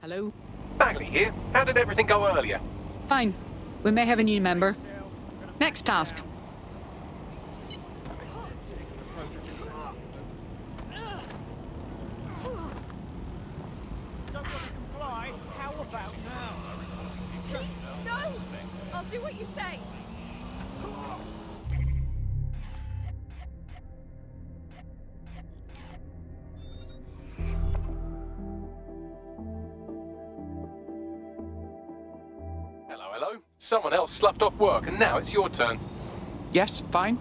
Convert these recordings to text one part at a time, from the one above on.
Hello? Bagley here. How did everything go earlier? Fine. We may have a new member. Next task. Don't want to comply? How about now? Please, no! I'll do what you say. Hello, hello. Someone else sloughed off work and now it's your turn. Yes, fine.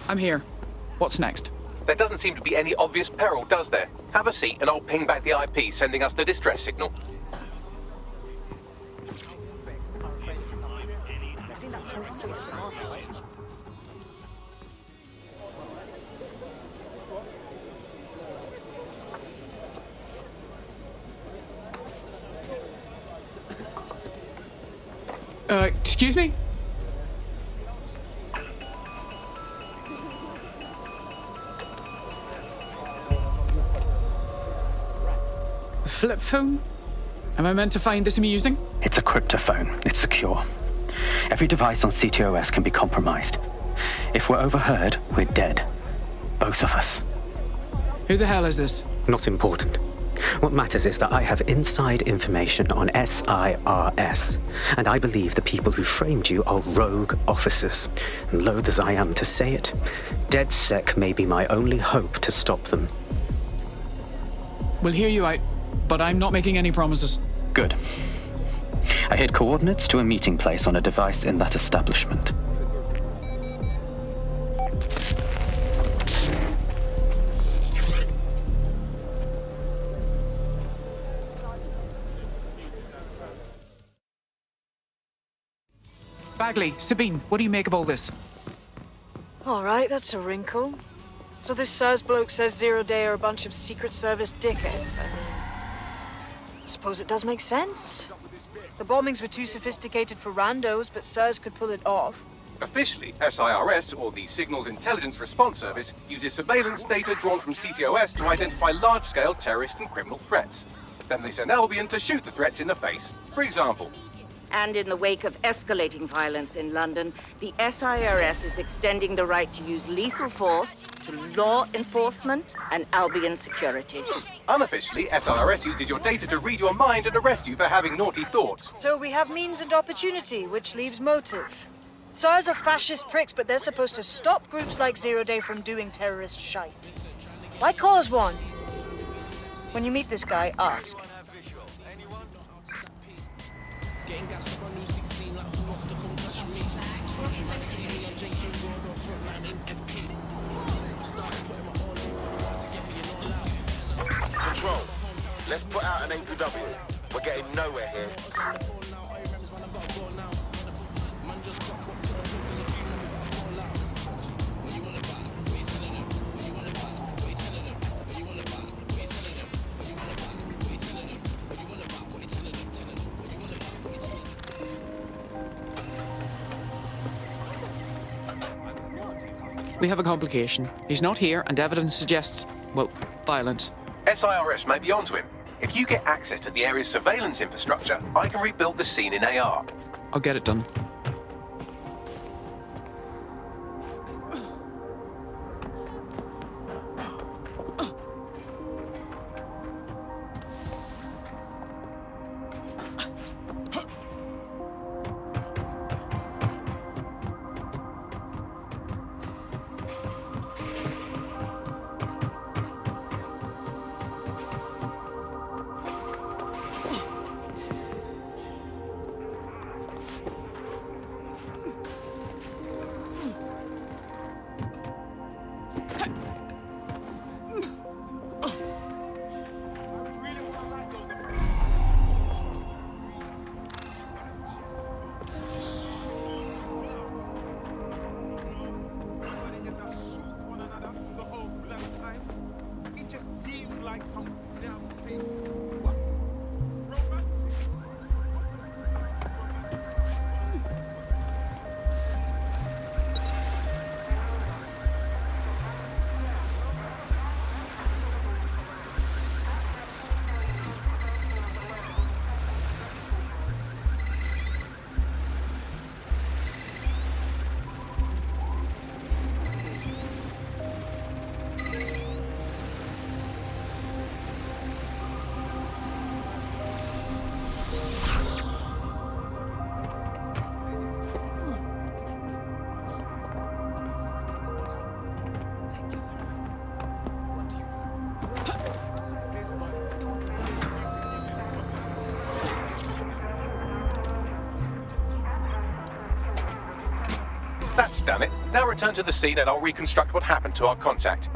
I'm here. What's next? There doesn't seem to be any obvious peril, does there? Have a seat and I'll ping back the IP sending us the distress signal. Excuse me? Flip phone? Am I meant to find this amusing? It's a cryptophone. It's secure. Every device on CTOS can be compromised. If we're overheard, we're dead. Both of us. Who the hell is this? Not important. What matters is that I have inside information on SIRS, and I believe the people who framed you are rogue officers. And loath as I am to say it, DedSec may be my only hope to stop them. We'll hear you out, but I'm not making any promises. Good. I hid coordinates to a meeting place on a device in that establishment. Bagley, Sabine, what do you make of all this? All right, that's a wrinkle. So this SIRS bloke says Zero Day are a bunch of Secret Service dickheads. I suppose it does make sense. The bombings were too sophisticated for randos, but SIRS could pull it off. Officially, SIRS, or the Signals Intelligence Response Service, uses surveillance data drawn from CTOS to identify large-scale terrorist and criminal threats. Then they send Albion to shoot the threats in the face. For example, And in the wake of escalating violence in London, the SIRS is extending the right to use lethal force to law enforcement and Albion security. unofficially, SIRS uses your data to read your mind and arrest you for having naughty thoughts. So we have means and opportunity, which leaves motive. SIRS are fascist pricks, but they're supposed to stop groups like Zero Day from doing terrorist shite. Why cause one? When you meet this guy, ask. Control. Let's put out an APW. We're getting nowhere here. We have a complication. He's not here, and evidence suggests, well, violence. SIRS may be onto him. If you get access to the area's surveillance infrastructure, I can rebuild the scene in AR. I'll get it done. That's done it. Now return to the scene and I'll reconstruct what happened to our contact.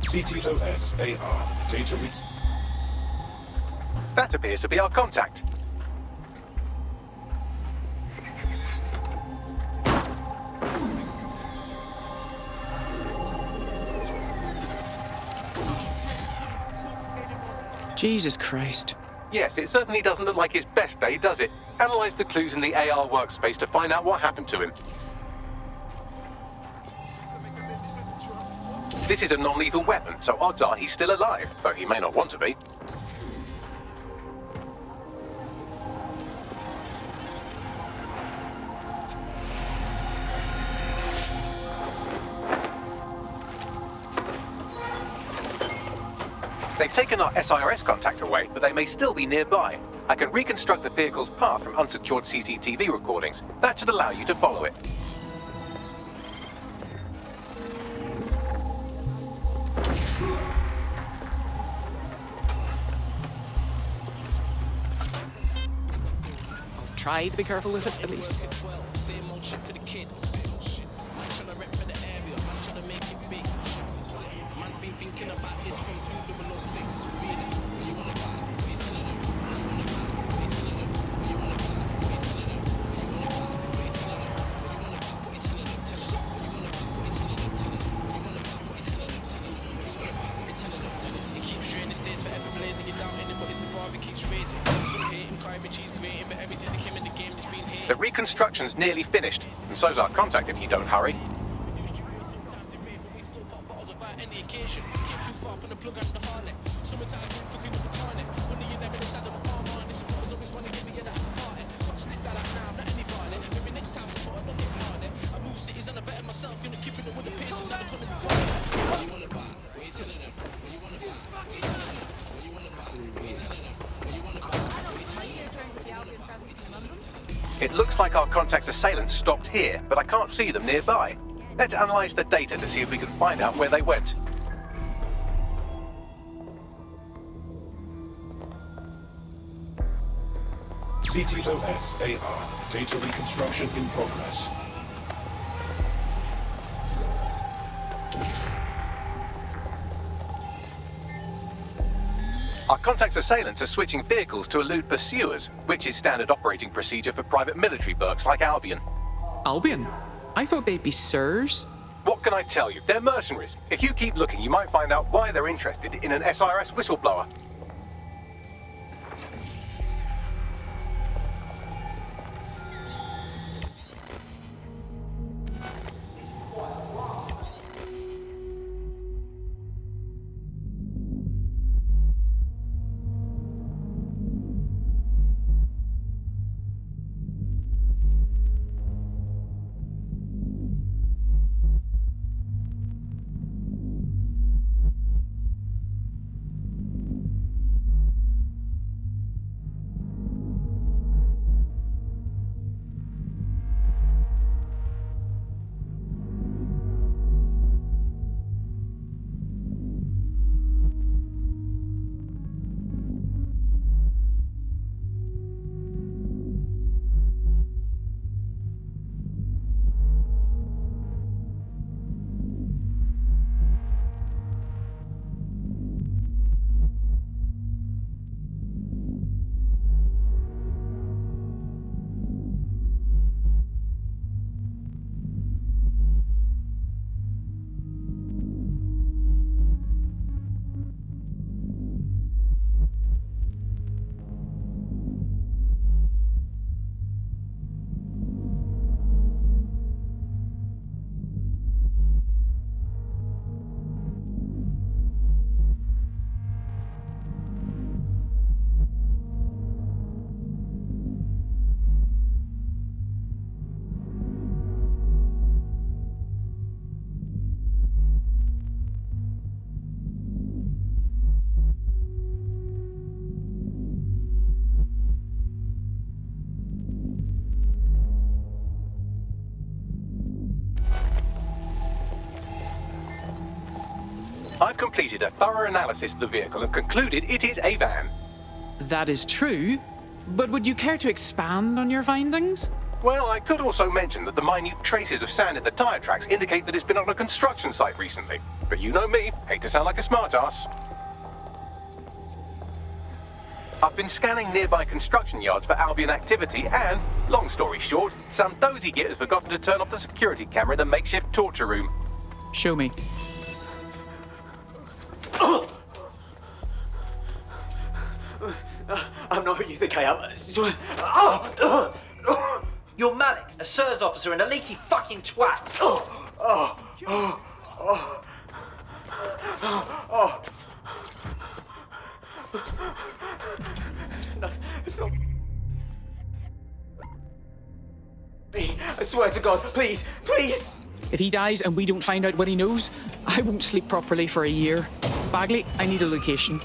CTOS AR. Data That appears to be our contact. Jesus Christ. Yes, it certainly doesn't look like his best day, does it? Analyze the clues in the AR workspace to find out what happened to him. This is a non-lethal weapon, so odds are he's still alive, though he may not want to be. They've taken our SIRS contact away, but they may still be nearby. I can reconstruct the vehicle's path from unsecured CCTV recordings. That should allow you to follow it. I'll try to be careful with it, at least. The reconstruction's nearly finished, and so's our contact if you don't hurry. It looks like our contact's assailants stopped here, but I can't see them nearby. Let's analyze the data to see if we can find out where they went. CTOS AR. Data reconstruction in progress. Our contact's assailants are switching vehicles to elude pursuers, which is standard operating procedure for private military burks like Albion. Albion? I thought they'd be sirs. What can I tell you? They're mercenaries. If you keep looking, you might find out why they're interested in an SIRS whistleblower. I've completed a thorough analysis of the vehicle and concluded it is a van. That is true, But would you care to expand on your findings? Well, I could also mention that the minute traces of sand in the tire tracks indicate that it's been on a construction site recently. But you know me, hate to sound like a smartass. I've been scanning nearby construction yards for Albion activity and, long story short, some dozy git has forgotten to turn off the security camera in the makeshift torture room. Show me. I'm not who you think I am. I swear. You're Malik, a SIRS officer and a leaky fucking twat. It's not me. I swear to God, please, please. If he dies and we don't find out what he knows, I won't sleep properly for a year. Bagley, I need a location.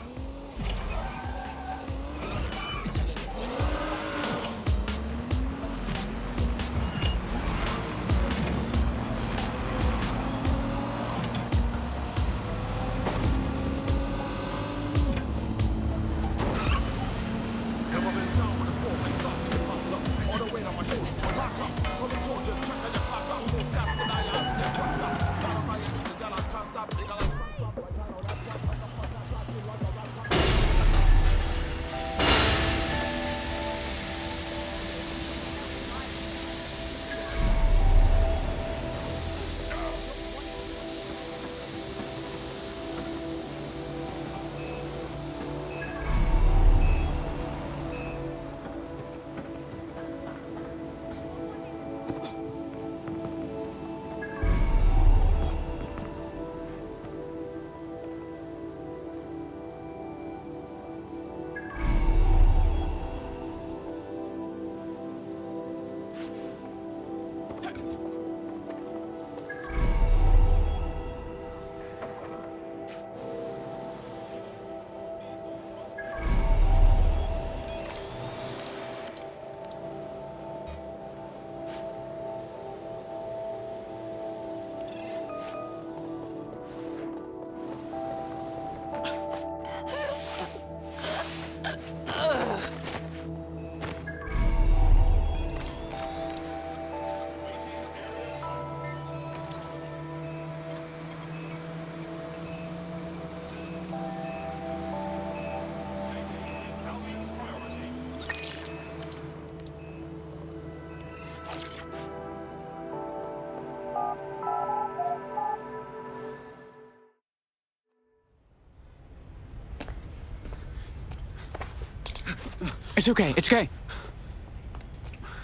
It's okay, it's okay.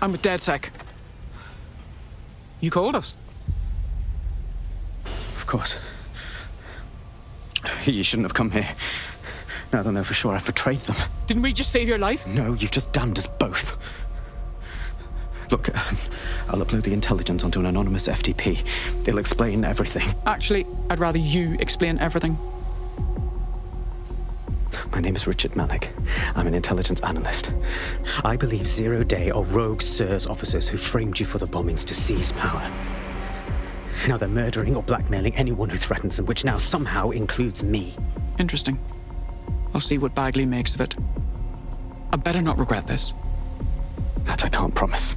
I'm with DedSec. You called us? Of course. You shouldn't have come here. Now they'll know for sure I've betrayed them. Didn't we just save your life? No, you've just damned us both. Look, I'll upload the intelligence onto an anonymous FTP. It'll explain everything. Actually, I'd rather you explain everything. My name is Richard Malik. I'm an intelligence analyst. I believe 0 Day are rogue SIRS officers who framed you for the bombings to seize power. Now they're murdering or blackmailing anyone who threatens them, which now somehow includes me. Interesting. I'll see what Bagley makes of it. I better not regret this. That I can't promise.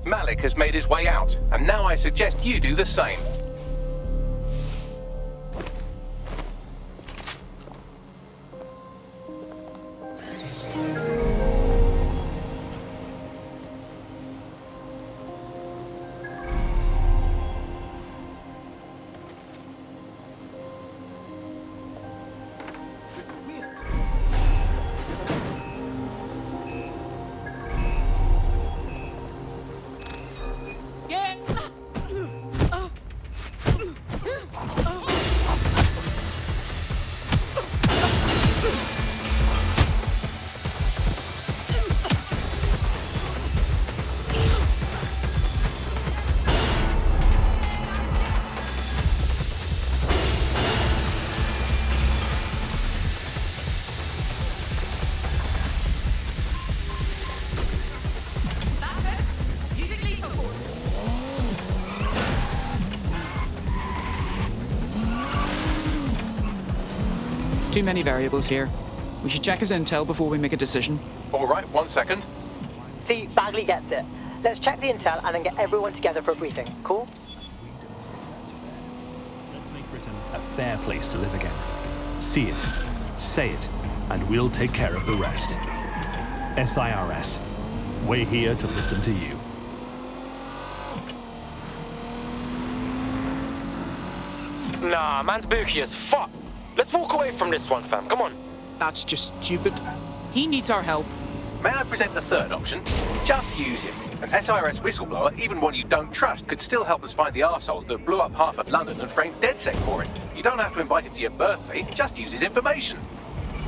Malik has made his way out, and now I suggest you do the same. Too many variables here. We should check his intel before we make a decision. All right, 1 second. See, Bagley gets it. Let's check the intel and then get everyone together for a briefing. Cool? Let's make Britain a fair place to live again. See it, say it, and we'll take care of the rest. SIRS, we're here to listen to you. Nah, man's booky as fuck. Let's walk away from this one, fam. Come on. That's just stupid. He needs our help. May I present the third option? Just use him. An SIRS whistleblower, even one you don't trust, could still help us find the arseholes that blew up half of London and framed DedSec for it. You don't have to invite him to your birthday, just use his information.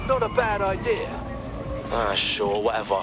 Not a bad idea. Ah, sure, whatever.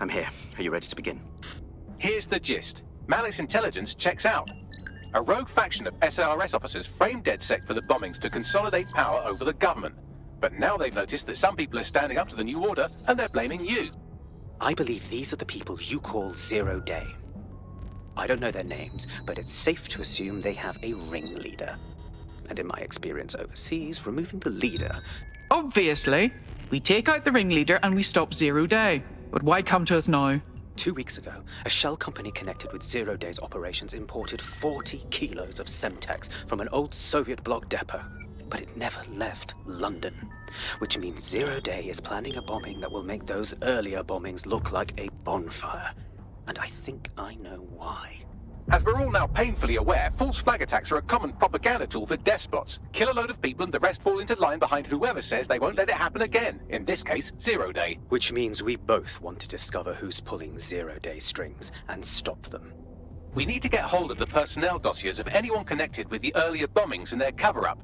I'm here. Are you ready to begin? Here's the gist. Malik's intelligence checks out. A rogue faction of SIRS officers framed DedSec for the bombings to consolidate power over the government. But now they've noticed that some people are standing up to the new order, and they're blaming you. I believe these are the people you call Zero Day. I don't know their names, but it's safe to assume they have a ringleader. And in my experience overseas, removing the leader... Obviously. We take out the ringleader and we stop Zero Day. But why come to us now? 2 weeks ago, a shell company connected with Zero Day's operations imported 40 kilos of Semtex from an old Soviet bloc depot. But it never left London, which means Zero Day is planning a bombing that will make those earlier bombings look like a bonfire. And I think I know why. As we're all now painfully aware, false flag attacks are a common propaganda tool for despots. Kill a load of people and the rest fall into line behind whoever says they won't let it happen again. In this case, Zero Day. Which means we both want to discover who's pulling Zero Day strings and stop them. We need to get hold of the personnel dossiers of anyone connected with the earlier bombings and their cover-up.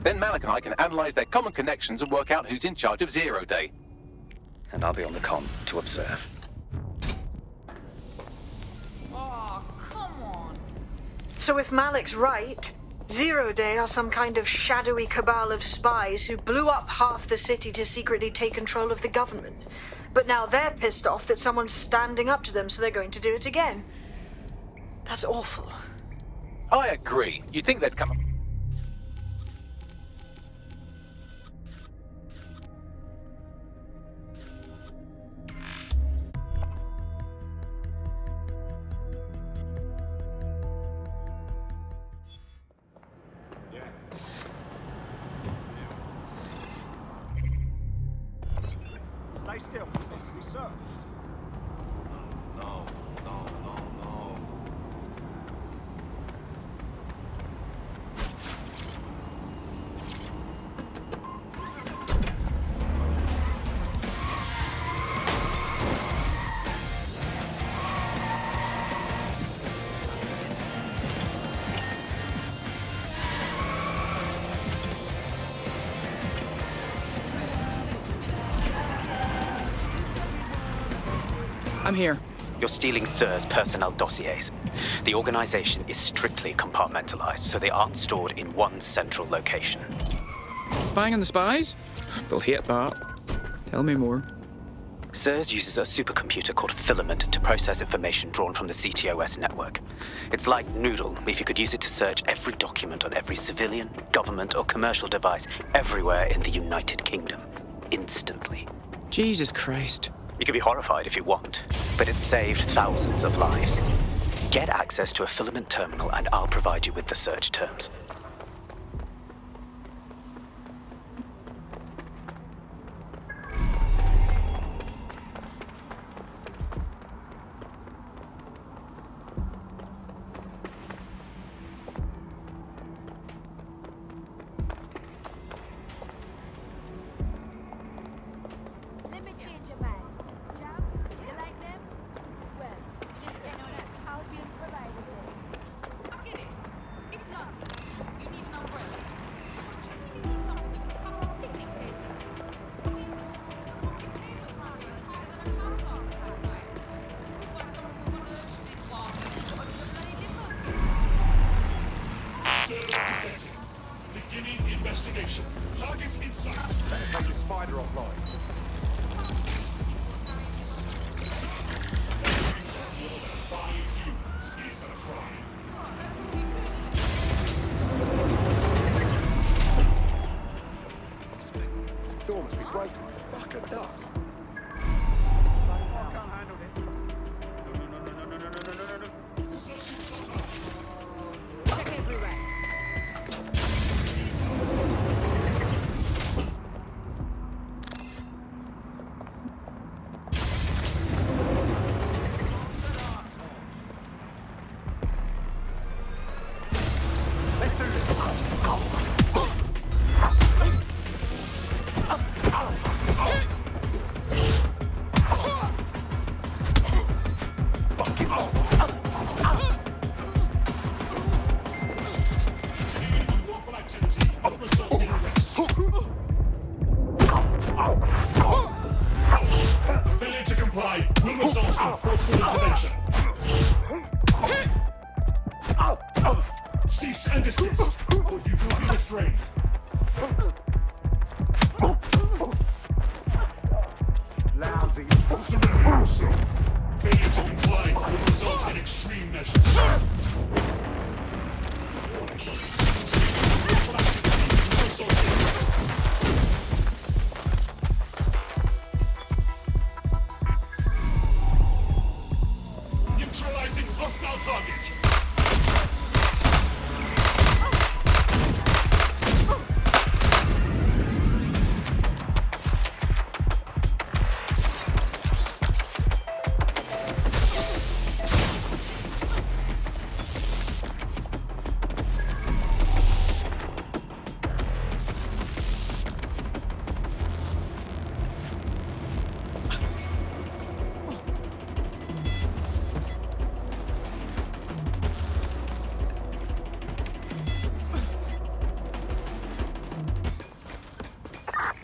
Then Malik and I can analyze their common connections and work out who's in charge of Zero Day. And I'll be on the comm to observe. So if Malik's right, Zero Day are some kind of shadowy cabal of spies who blew up half the city to secretly take control of the government. But now they're pissed off that someone's standing up to them, so they're going to do it again. That's awful. I agree. You'd think they'd come... Stay still. Need to be searched. No. I'm here. You're stealing SIR's personnel dossiers. The organization is strictly compartmentalized, so they aren't stored in one central location. Spying on the spies? They'll hate that. Tell me more. SIRS uses a supercomputer called Filament to process information drawn from the CTOS network. It's like Noodle if you could use it to search every document on every civilian, government, or commercial device everywhere in the United Kingdom. Instantly. Jesus Christ. You can be horrified if you want, but it's saved thousands of lives. Get access to a Filament terminal and I'll provide you with the search terms. investigation. Target in sight. Better take the spider offline. Door must be broken. Fuck a dust. Check everywhere. Let's do this. Unlawful activity will result in arrest. Failure to comply will result in forceful intervention. Cease and desist, or you will be restrained. Lousy. Surrender yourself. Failure to comply will result in extreme measures. Unlawful activity will result in neutralizing hostile target.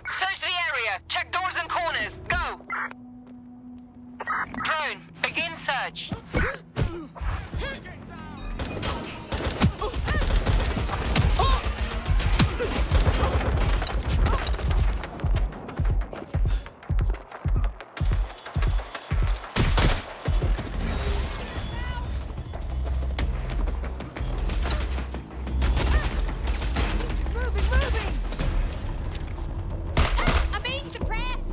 Search the area. Check doors and corners. Go. Drone, begin search. I'm being suppressed.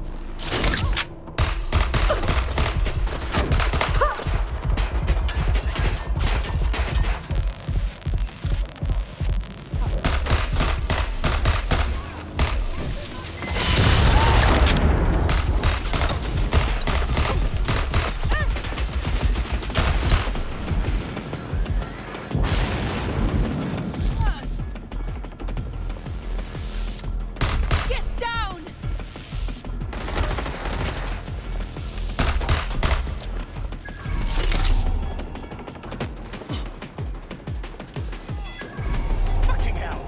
Get down. Fucking hell.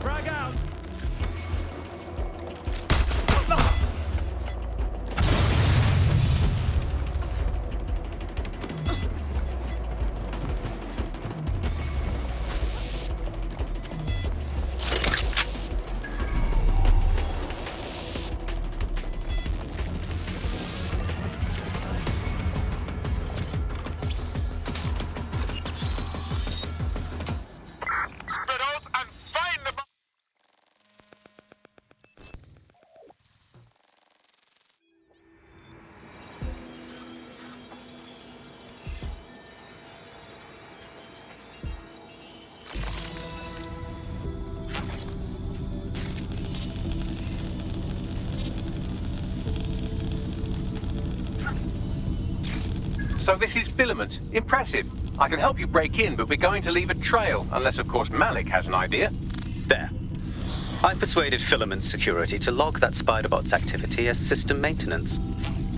Frag out. Spread out and find the... So this is filament. Impressive. I can help you break in, but we're going to leave a trail, unless of course Malik has an idea. There. I persuaded Filament Security to log that Spiderbot's activity as system maintenance.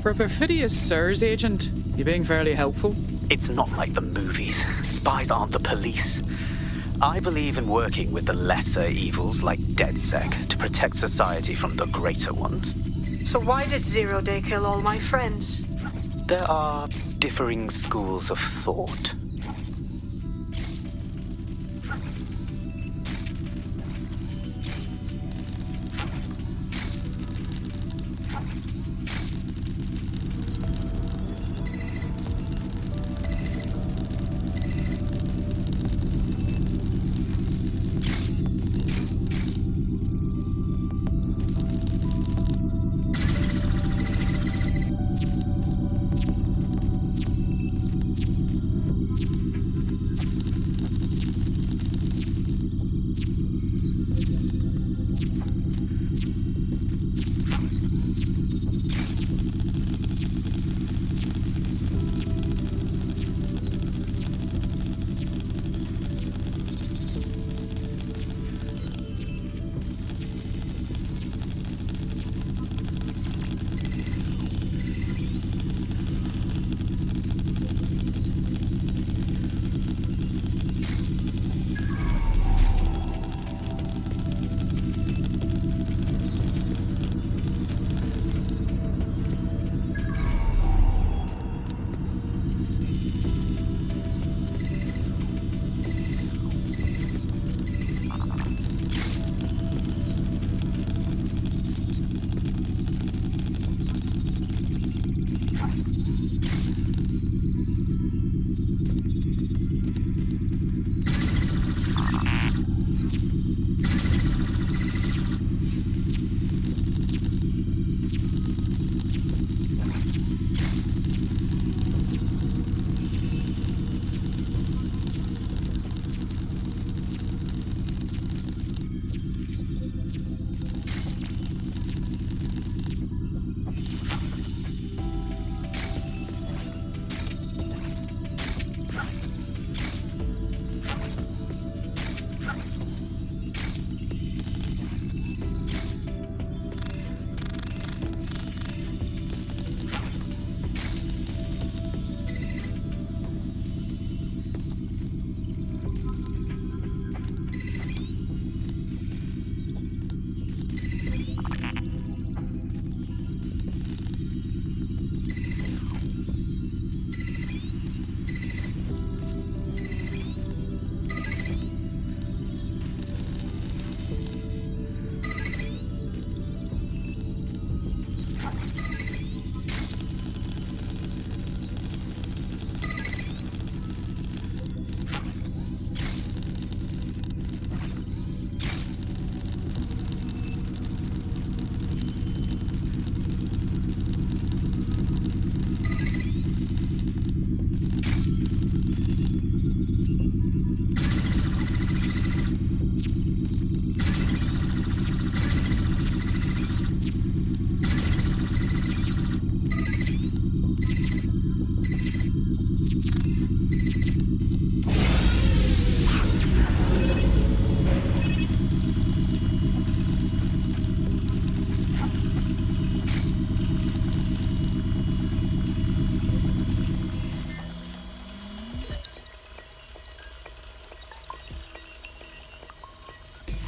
For a perfidious SIRS agent, you're being fairly helpful. It's not like the movies. Spies aren't the police. I believe in working with the lesser evils like DedSec to protect society from the greater ones. So why did 0 Day kill all my friends? There are differing schools of thought.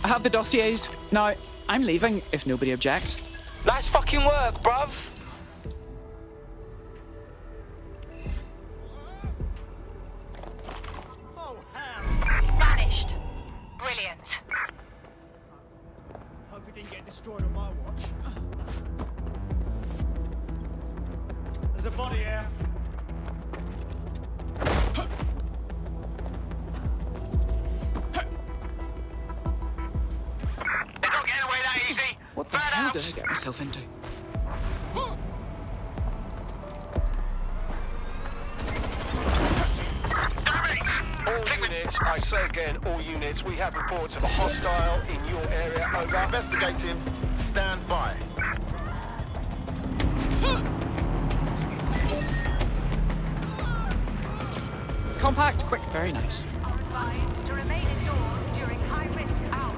I have the dossiers. Now, I'm leaving if nobody objects. Nice fucking work, bruv. Vanished. Brilliant. Hope it didn't get destroyed on my watch. There's a body here. They're not getting away that easy. What the hell did I get myself into? All units, I say again, all units, we have reports of a hostile in your area. Over. Investigating. Stand by. Compact, quick, very nice. Advised to remain indoors during high-risk hours.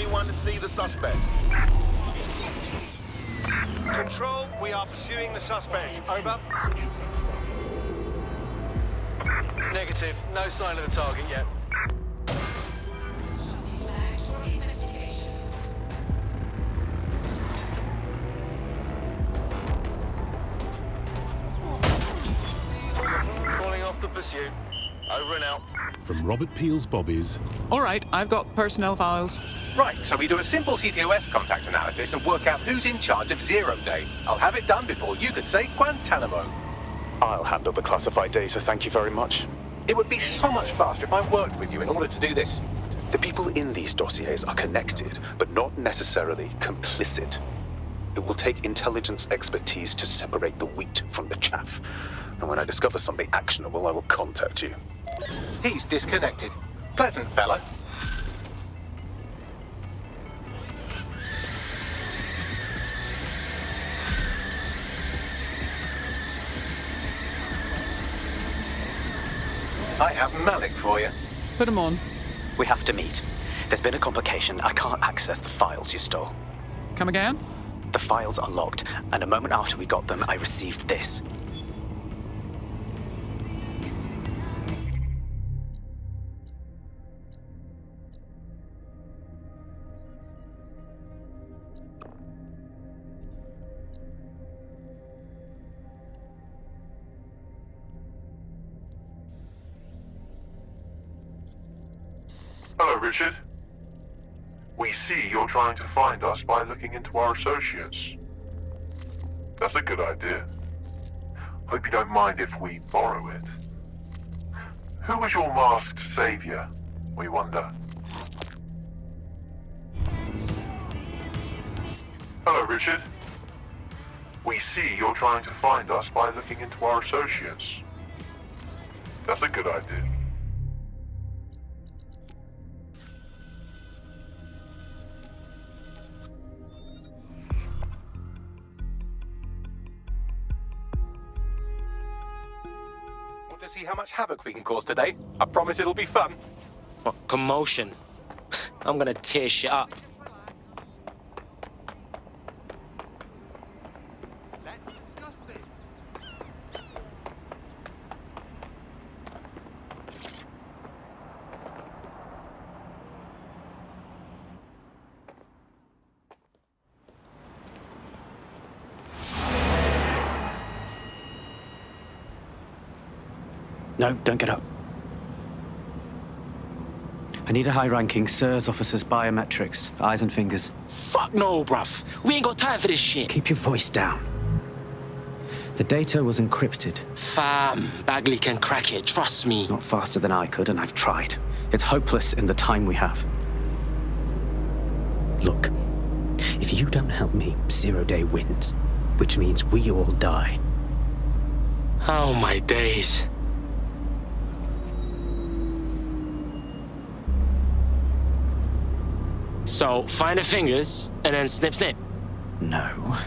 anyone to see the suspect? Control, we are pursuing the suspect. Over. Negative. No sign of the target yet. Calling off the pursuit. Over and out. From Robert Peel's Bobbies. All right, I've got personnel files. Right, so we do a simple CTOS contact analysis and work out who's in charge of 0 Day. I'll have it done before you could say Guantanamo. I'll handle the classified data, thank you very much. It would be so much faster if I worked with you in order to do this. The people in these dossiers are connected, but not necessarily complicit. It will take intelligence expertise to separate the wheat from the chaff. And when I discover something actionable, I will contact you. He's disconnected. Pleasant fella. I have Malik for you. Put him on. We have to meet. There's been a complication. I can't access the files you stole. Come again? The files are locked, and a moment after we got them, I received this. Hello, Richard. We see you're trying to find us by looking into our associates. That's a good idea. Hope you don't mind if we borrow it. Who was your masked savior, we wonder? Hello, Richard. We see you're trying to find us by looking into our associates. That's a good idea. Want to see how much havoc we can cause today? I promise it'll be fun. What commotion? I'm gonna tear shit up. Let's discuss this. No, don't get up. I need a high-ranking SIRS officer's biometrics, eyes and fingers. Fuck no, bruv. We ain't got time for this shit. Keep your voice down. The data was encrypted. Fam, Bagley can crack it, trust me. Not faster than I could, and I've tried. It's hopeless in the time we have. Look, if you don't help me, 0 Day wins, which means we all die. Oh, my days. So, find the fingers, and then snip, snip. No.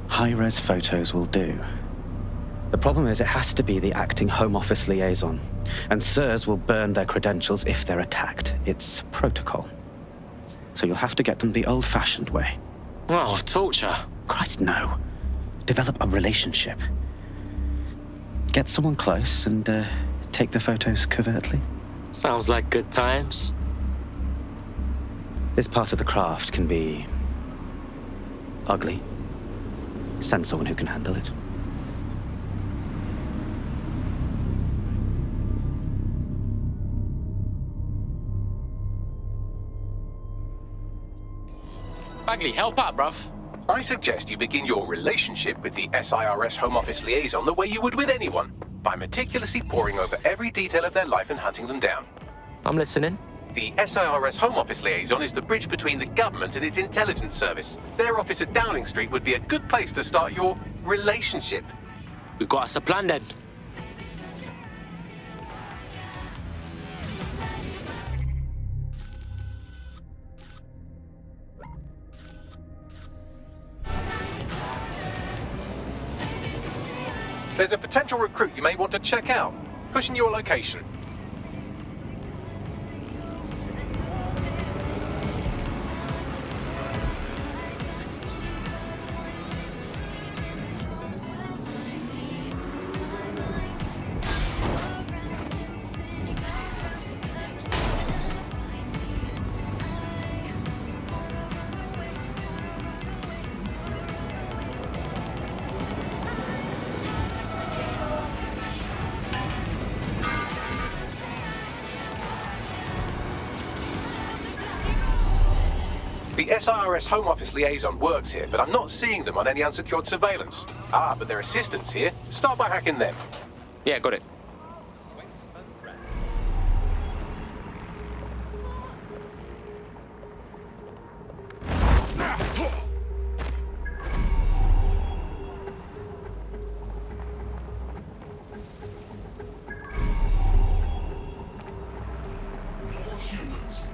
High-res photos will do. The problem is it has to be the acting Home Office liaison, and SIRS will burn their credentials if they're attacked. It's protocol. So you'll have to get them the old-fashioned way. Oh, torture. Christ, no. Develop a relationship. Get someone close and take the photos covertly. Sounds like good times. This part of the craft can be ugly. Send someone who can handle it. Bagley, help out, bruv. I suggest you begin your relationship with the SIRS Home Office liaison the way you would with anyone, by meticulously poring over every detail of their life and hunting them down. I'm listening. The SIRS Home Office liaison is the bridge between the government and its intelligence service. Their office at Downing Street would be a good place to start your relationship. We got us a plan then. There's a potential recruit you may want to check out. Pushing your location. The SIRS Home Office liaison works here, but I'm not seeing them on any unsecured surveillance. Ah, but their assistants here. Start by hacking them. Yeah, got it.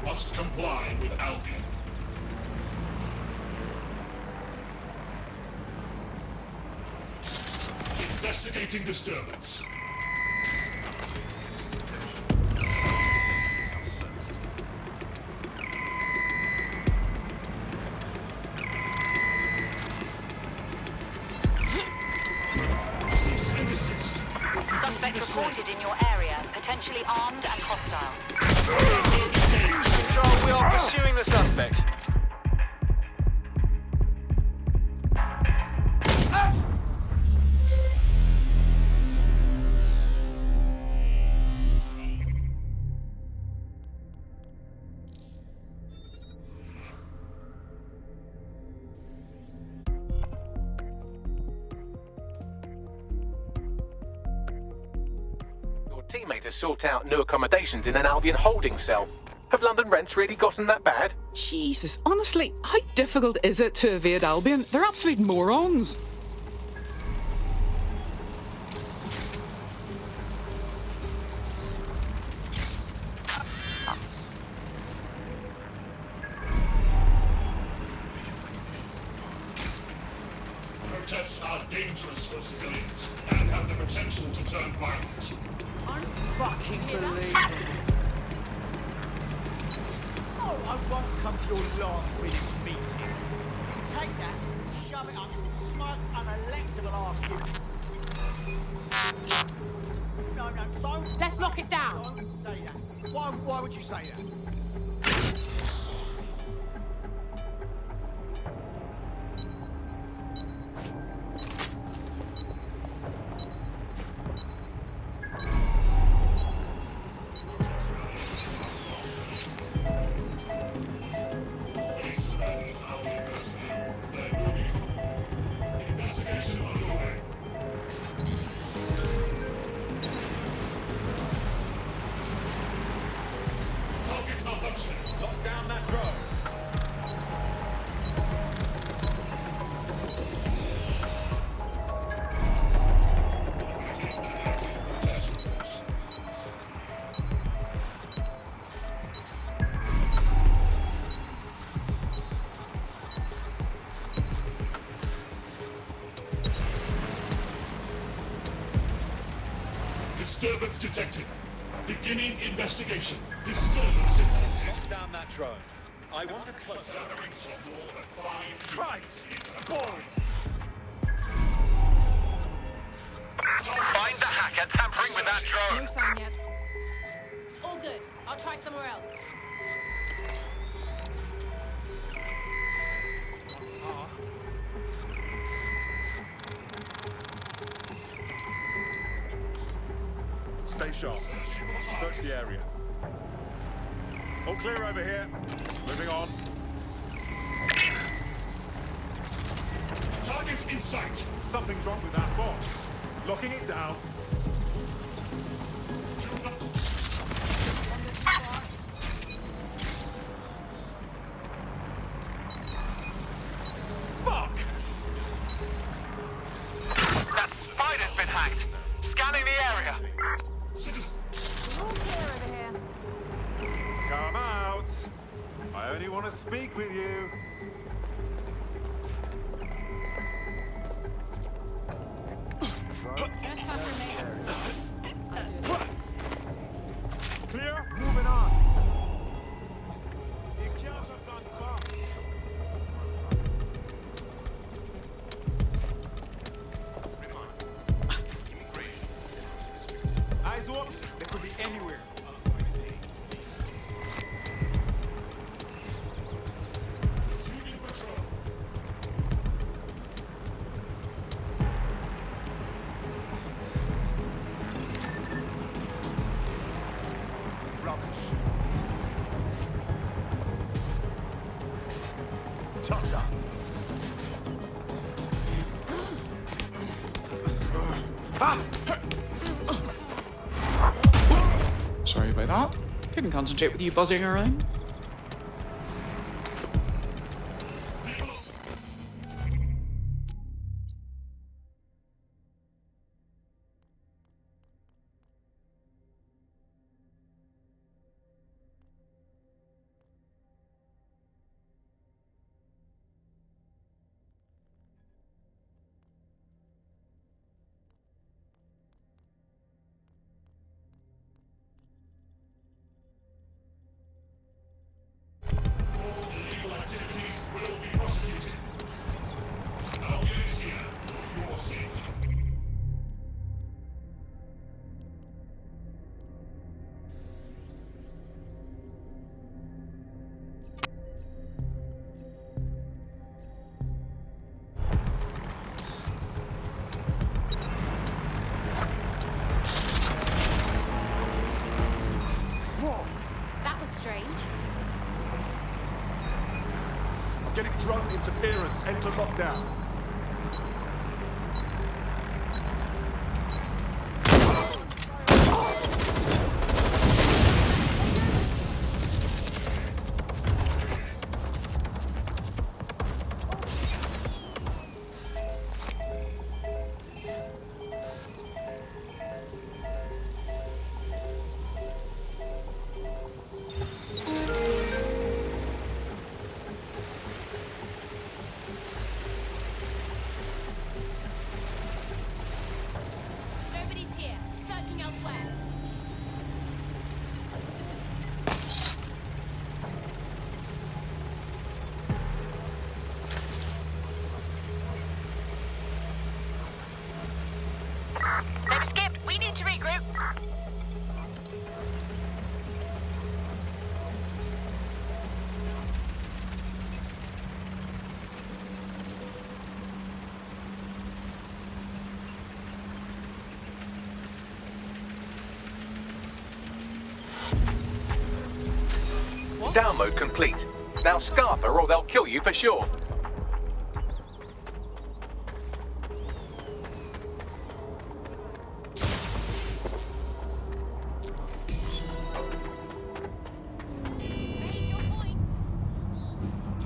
Must comply with Albion. Investigating disturbance. Cease and desist. Suspect reported in your area, potentially armed and hostile. Control, we are pursuing the suspect. Your teammate has sought out new accommodations in an Albion holding cell. Have London rents really gotten that bad? Jesus, honestly, how difficult is it to evade Albion? They're absolute morons. Protests are dangerous for civilians and have the potential to turn violent. Fucking believe it. Oh, I won't come to your last minute meeting. Take that, shove it up your smug, unelectable arse. No, don't. Let's lock it down. Don't say that. Why would you say that? Investigation underway. Target malfunction. Lock down that drone. Disturbance detected. Beginning investigation. Disturbance detected. Lock down that drone. I want a close Christ! Balls! Find the hacker tampering with that drone. No sign yet. All good. I'll try somewhere else. Stay sharp. Search the area. All clear over here. Moving on. Target in sight. Something's wrong with that bot. Locking it down. Fuck! That spider's been hacked. Scanning the area. All clear over here. Come out. I only want to speak with you. Trespasser made. Clear? Moving on. Eyes up. They could be anywhere. tosser. Sorry about that. Couldn't concentrate with you buzzing around. That was strange. I'm getting drone interference. Enter lockdown. Nobody's here. Searching elsewhere. They've escaped. We need to regroup. Download complete. Now Scarper or they'll kill you for sure.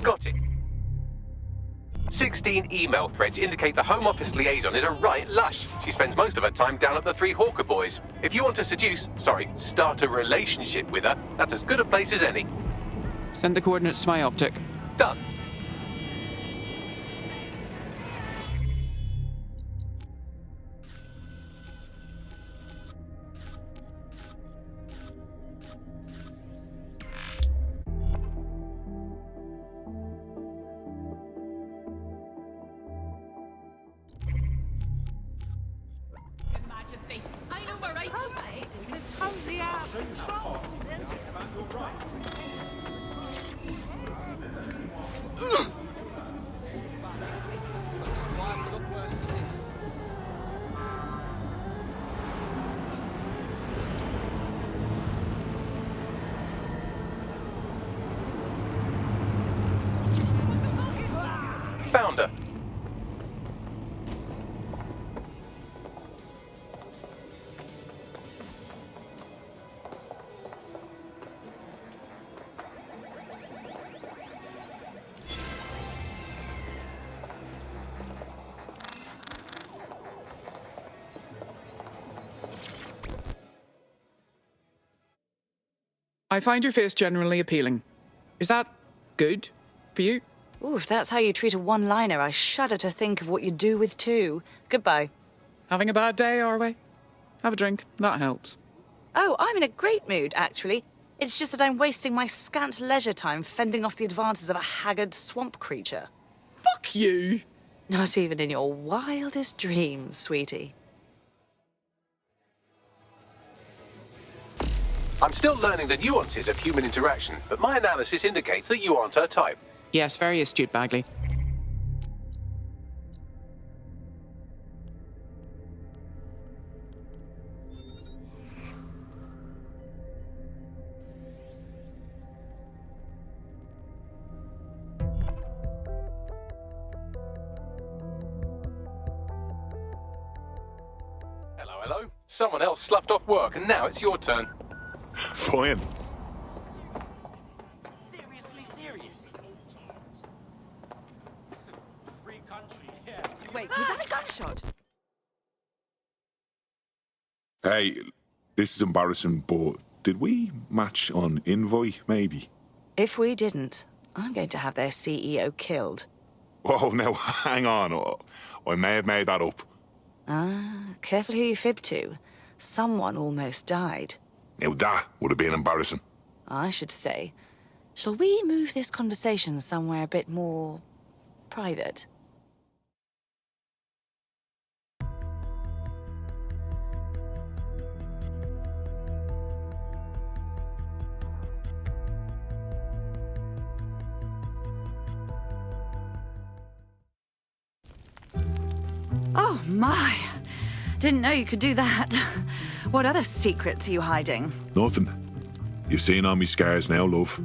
Got it. 16 email threads indicate the Home Office liaison is a right lush. She spends most of her time down at the Three Hawker Boys. If you want to start a relationship with her, that's as good a place as any. Send the coordinates to my optic. Done. Your Majesty, I know my rights. Is it totally out of control? Found her. I find your face generally appealing. Is that good for you? Ooh, if that's how you treat a one-liner, I shudder to think of what you do with two. Goodbye. Having a bad day, are we? Have a drink. That helps. Oh, I'm in a great mood, actually. It's just that I'm wasting my scant leisure time fending off the advances of a haggard swamp creature. Fuck you! Not even in your wildest dreams, sweetie. I'm still learning the nuances of human interaction, but my analysis indicates that you aren't her type. Yes, very astute, Bagley. Someone else sloughed off work, and now it's your turn. Fine. Seriously serious. Free country, yeah. Wait, was that a gunshot? Hey, this is embarrassing, but did we match on Envoy, maybe? If we didn't, I'm going to have their CEO killed. Whoa, now hang on. I may have made that up. Careful who you fib to. Someone almost died. Now that would have been embarrassing. I should say. Shall we move this conversation somewhere a bit more private? Oh, my. Didn't know you could do that. What other secrets are you hiding? Nothing. You've seen all me scars now, love.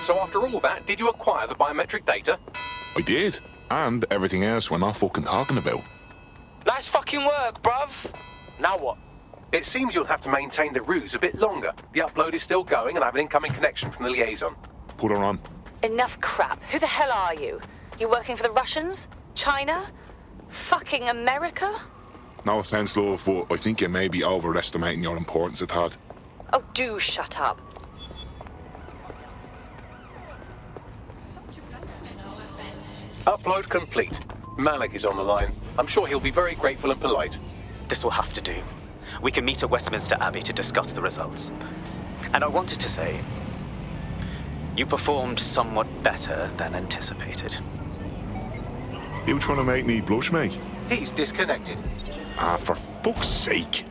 So after all that, did you acquire the biometric data? I did. And everything else we're not fucking talking about. Nice fucking work, bruv. Now what? It seems you'll have to maintain the ruse a bit longer. The upload is still going, and I have an incoming connection from the liaison. Put her on. Enough crap. Who the hell are you? You working for the Russians? China? Fucking America? No offense, love, but I think you may be overestimating your importance a tad. Oh, do shut up. Upload complete. Malik is on the line. I'm sure he'll be very grateful and polite. This will have to do. We can meet at Westminster Abbey to discuss the results. And I wanted to say, you performed somewhat better than anticipated. You trying to make me blush, mate? He's disconnected. Ah, for fuck's sake.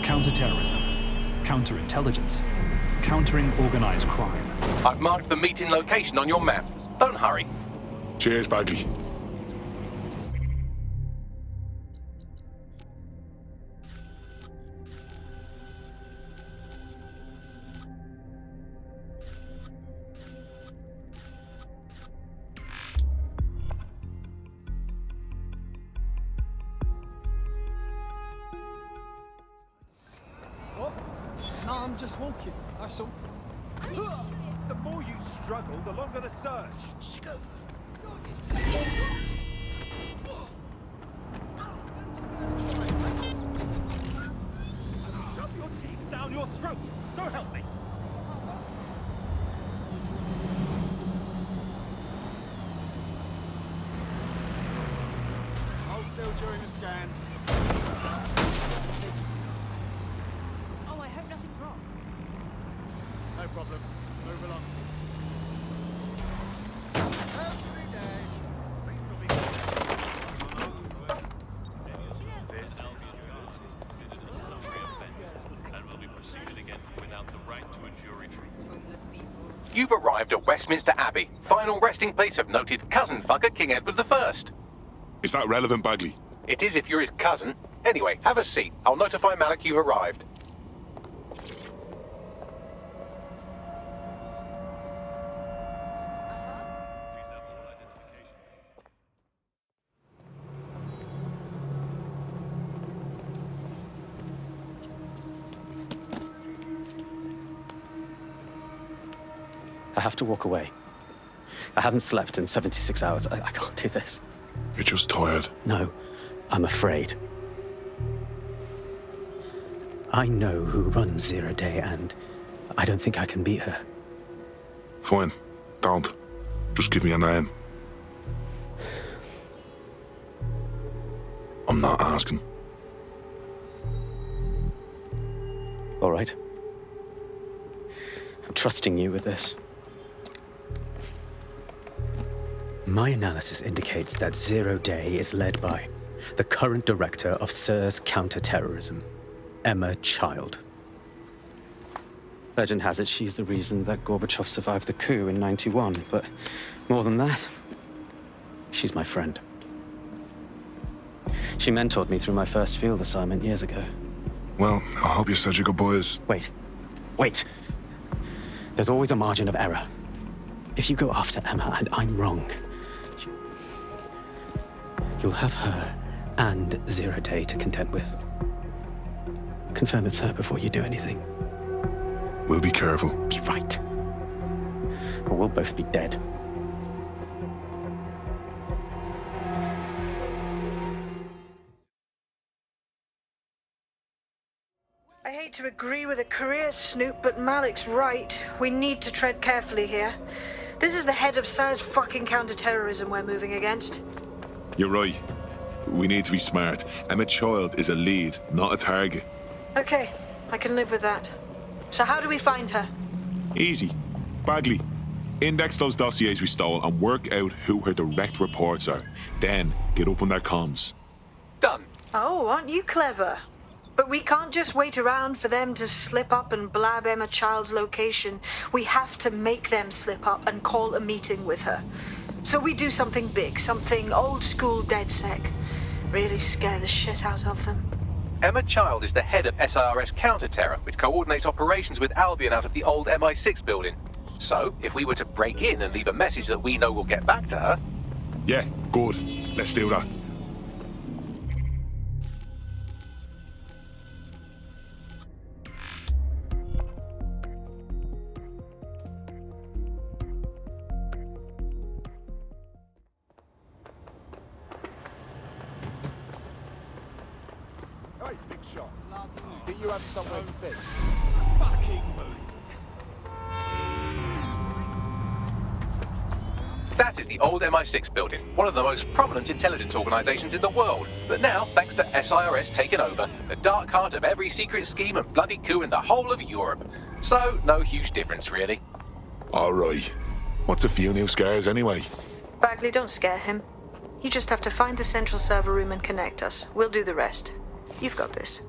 Counter-terrorism, counterintelligence, countering organized crime. I've marked the meeting location on your map. Don't hurry. Cheers, Bagley. What? No, I'm just walking. That's all. The more you struggle, the longer the search. Shove your teeth down your throat. So help me. Hold still during the scan. Oh, I hope nothing's wrong. No problem. Move along. Every day. This considered a summary offense and will be proceeded against without the right to a jury trial. You've arrived at Westminster Abbey, final resting place of noted cousin fucker King Edward I. Is that relevant, Bagley? It is if you're his cousin. Anyway, have a seat. I'll notify Malik you've arrived. I have to walk away. I haven't slept in 76 hours. I can't do this. You're just tired. No, I'm afraid. I know who runs Zero Day, and I don't think I can beat her. Fine. Don't. Just give me a name. I'm not asking. All right. I'm trusting you with this. My analysis indicates that Zero Day is led by the current director of SIRS counterterrorism, Emma Child. Legend has it she's the reason that Gorbachev survived the coup in '91, but more than that, she's my friend. She mentored me through my first field assignment years ago. Well, I hope your surgical boys... Wait. There's always a margin of error. If you go after Emma and I'm wrong, you'll have her and 0 Day to contend with. Confirm it's her before you do anything. We'll be careful. Be right. Or we'll both be dead. I hate to agree with a career snoop, but Malik's right. We need to tread carefully here. This is the head of SAR's fucking counter-terrorism we're moving against. You're right. We need to be smart. Emma Child is a lead, not a target. Okay, I can live with that. So how do we find her? Easy. Bagley, index those dossiers we stole and work out who her direct reports are. Then get up on their comms. Done. Oh, aren't you clever? But we can't just wait around for them to slip up and blab Emma Child's location. We have to make them slip up and call a meeting with her. So we do something big, something old school DedSec. Really scare the shit out of them. Emma Child is the head of SIRS counter-terror, which coordinates operations with Albion out of the old MI6 building. So, if we were to break in and leave a message that we know will get back to her... Yeah, good. Let's do that. Hey, big shot. Think you have somewhere to be? That is the old MI6 building, one of the most prominent intelligence organizations in the world. But now, thanks to SIRS taking over, the dark heart of every secret scheme and bloody coup in the whole of Europe. So, no huge difference, really. All right. What's a few new scares anyway? Bagley, don't scare him. You just have to find the central server room and connect us. We'll do the rest. You've got this.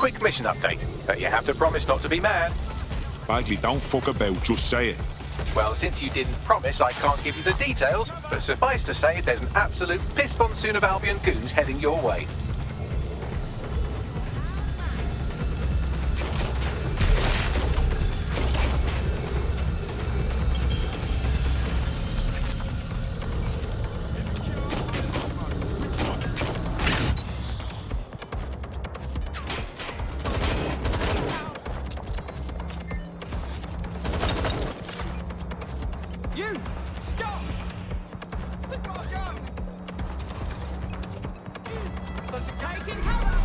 quick mission update, but you have to promise not to be mad. Bagley, don't fuck about, just say it. Well, since you didn't promise, I can't give you the details, but suffice to say, there's an absolute piss monsoon of Albion goons heading your way. You! Stop! They've got a gun! Taking cover!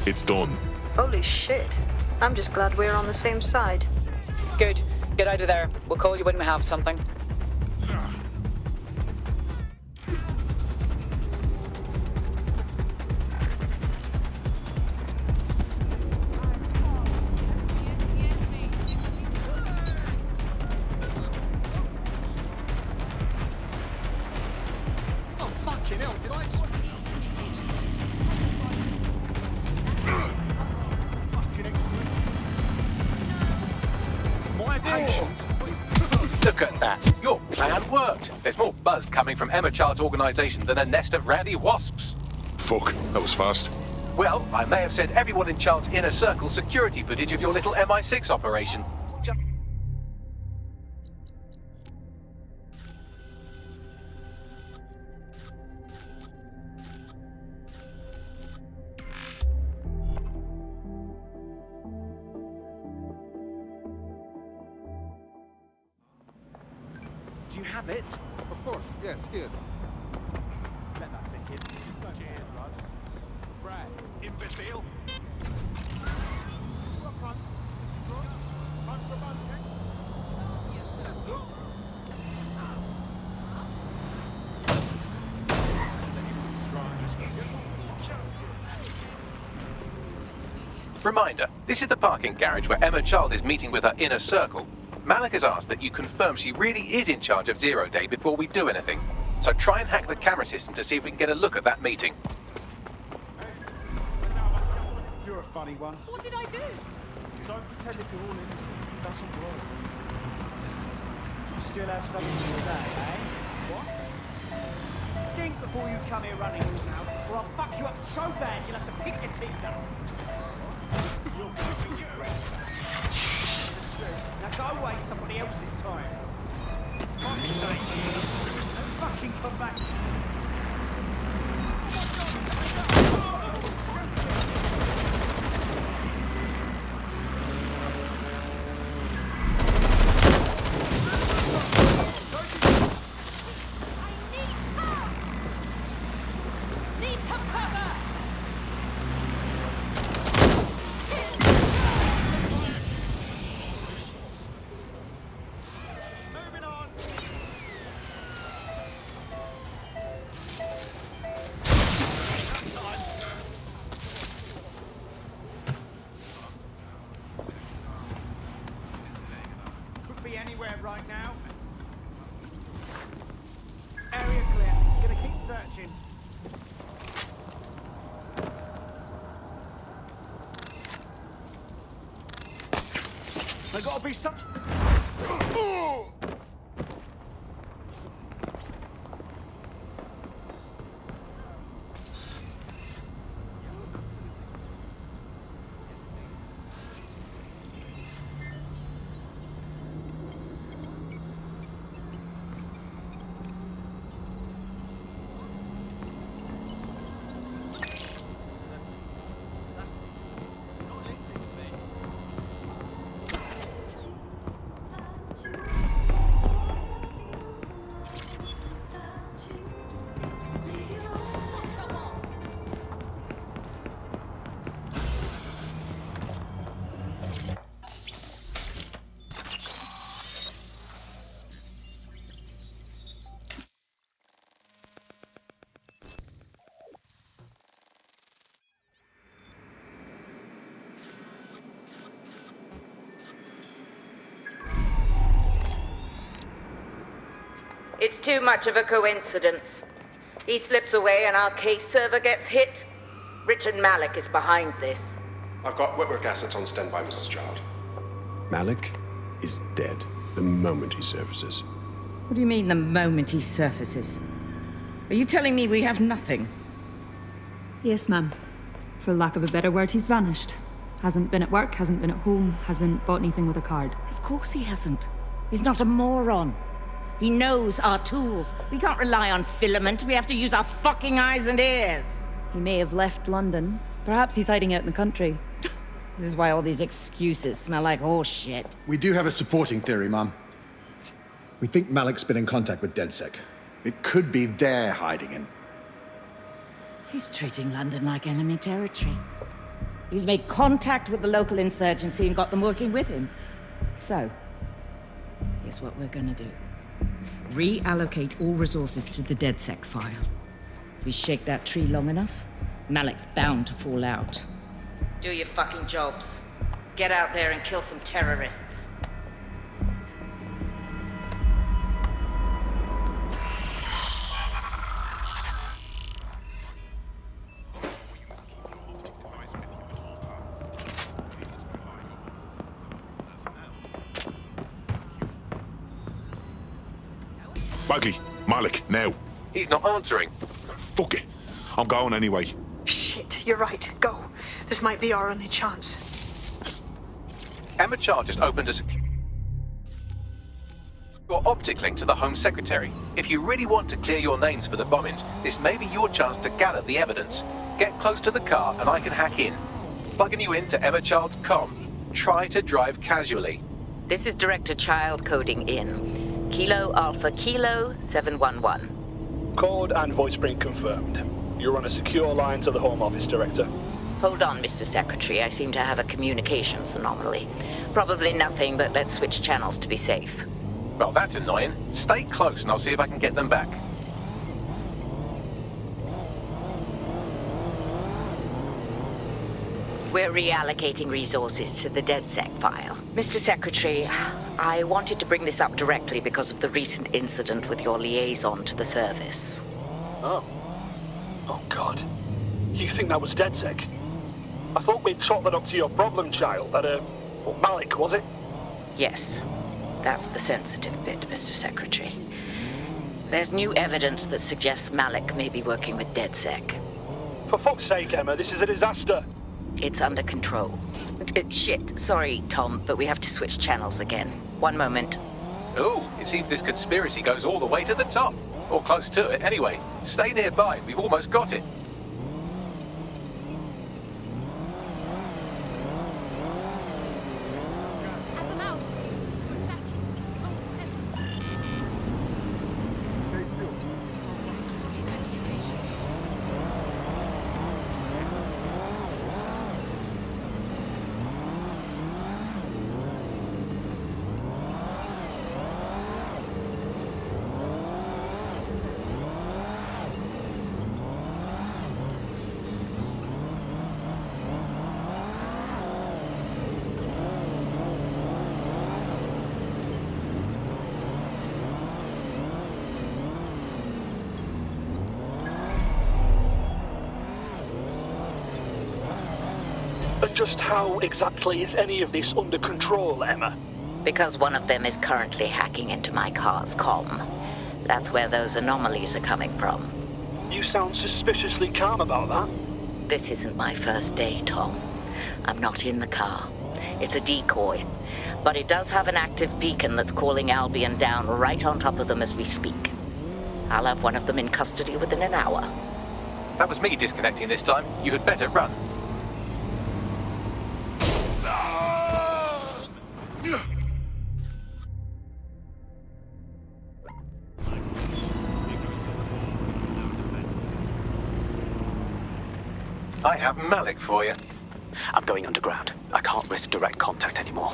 It's done. Holy shit. I'm just glad we're on the same side. Good. Get out of there. We'll call you when we have something. Oh, fucking hell, did I just... My patience. Look at that. Your plan worked. There's more buzz coming from Emma Child's organisation than a nest of rowdy wasps. Fuck, that was fast. Well, I may have sent everyone in Child's inner circle security footage of your little MI6 operation. Do you have it? Of course, yes, here. Let that sink in. Cheers, Rod. Brad, imbecile. Front. Front for front, okay? Yes, sir. Reminder, this is the parking garage where Emma Child is meeting with her inner circle. Malik has asked that you confirm she really is in charge of Zero Day before we do anything. So try and hack the camera system to see if we can get a look at that meeting. You're a funny one. What did I do? Don't pretend that you're all innocent. It doesn't work. You still have something to say, eh? What? Think before you come here running your mouth, or I'll fuck you up so bad you'll have to pick your teeth up. Now go waste somebody else's time. Don't fucking come back. Need some cover! Moving on. Could be anywhere right now. Area clear. Gonna keep searching. There gotta be some. It's too much of a coincidence. He slips away and our case server gets hit. Richard Malik is behind this. I've got Whitwork assets on standby, Mrs. Child. Malik is dead the moment he surfaces. What do you mean, the moment he surfaces? Are you telling me we have nothing? Yes, ma'am. For lack of a better word, he's vanished. Hasn't been at work, hasn't been at home, hasn't bought anything with a card. Of course he hasn't. He's not a moron. He knows our tools. We can't rely on filament. We have to use our fucking eyes and ears. He may have left London. Perhaps he's hiding out in the country. This is why all these excuses smell like horse shit. We do have a supporting theory, Mum. We think Malik's been in contact with DedSec. It could be they're hiding him. He's treating London like enemy territory. He's made contact with the local insurgency and got them working with him. So, here's what we're gonna do. Reallocate all resources to the DedSec file. If we shake that tree long enough, Malik's bound to fall out. Do your fucking jobs. Get out there and kill some terrorists. Bagley, Malik, now. He's not answering. Fuck it. I'm going anyway. Shit, you're right. Go. This might be our only chance. Emma Child just opened your optic link to the Home Secretary. If you really want to clear your names for the bombings, this may be your chance to gather the evidence. Get close to the car and I can hack in. Plugging you into Emma Child's comm. Try to drive casually. This is Director Child coding in. Kilo Alpha Kilo 711. Code and voice print confirmed. You're on a secure line to the Home Office, Director. Hold on, Mr. Secretary. I seem to have a communications anomaly. Probably nothing, but let's switch channels to be safe. Well, that's annoying. Stay close and I'll see if I can get them back. We're reallocating resources to the DedSec file. Mr. Secretary, I wanted to bring this up directly because of the recent incident with your liaison to the service. Oh. Oh, God. You think that was DedSec? I thought we'd chalk that up to your problem child, well, Malik, was it? Yes. That's the sensitive bit, Mr. Secretary. There's new evidence that suggests Malik may be working with DedSec. For fuck's sake, Emma, this is a disaster. It's under control. Shit, sorry, Tom, but we have to switch channels again. One moment. Ooh, it seems this conspiracy goes all the way to the top. Or close to it, anyway. Stay nearby, we've almost got it. Just how exactly is any of this under control, Emma? Because one of them is currently hacking into my car's comm. That's where those anomalies are coming from. You sound suspiciously calm about that. This isn't my first day, Tom. I'm not in the car. It's a decoy. But it does have an active beacon that's calling Albion down right on top of them as we speak. I'll have one of them in custody within an hour. That was me disconnecting this time. You had better run. I have Malik for you. I'm going underground. I can't risk direct contact anymore.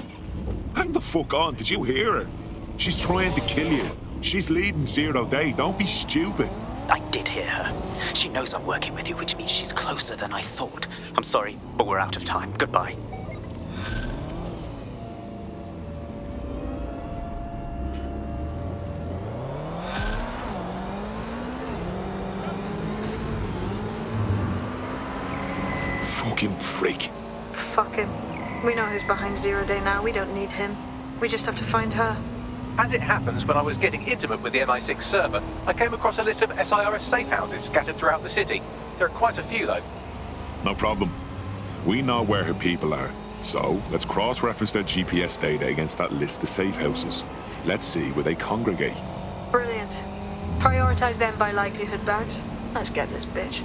Hang the fuck on, did you hear her? She's trying to kill you. She's leading 0 Day, don't be stupid. I did hear her. She knows I'm working with you, which means she's closer than I thought. I'm sorry, but we're out of time. Goodbye. Fucking freak. Fuck him. We know who's behind Zero Day now. We don't need him. We just have to find her. As it happens, when I was getting intimate with the MI6 server, I came across a list of SIRS safe houses scattered throughout the city. There are quite a few, though. No problem. We know where her people are, so let's cross-reference their GPS data against that list of safe houses. Let's see where they congregate. Brilliant. Prioritize them by likelihood, Bags. Let's get this bitch.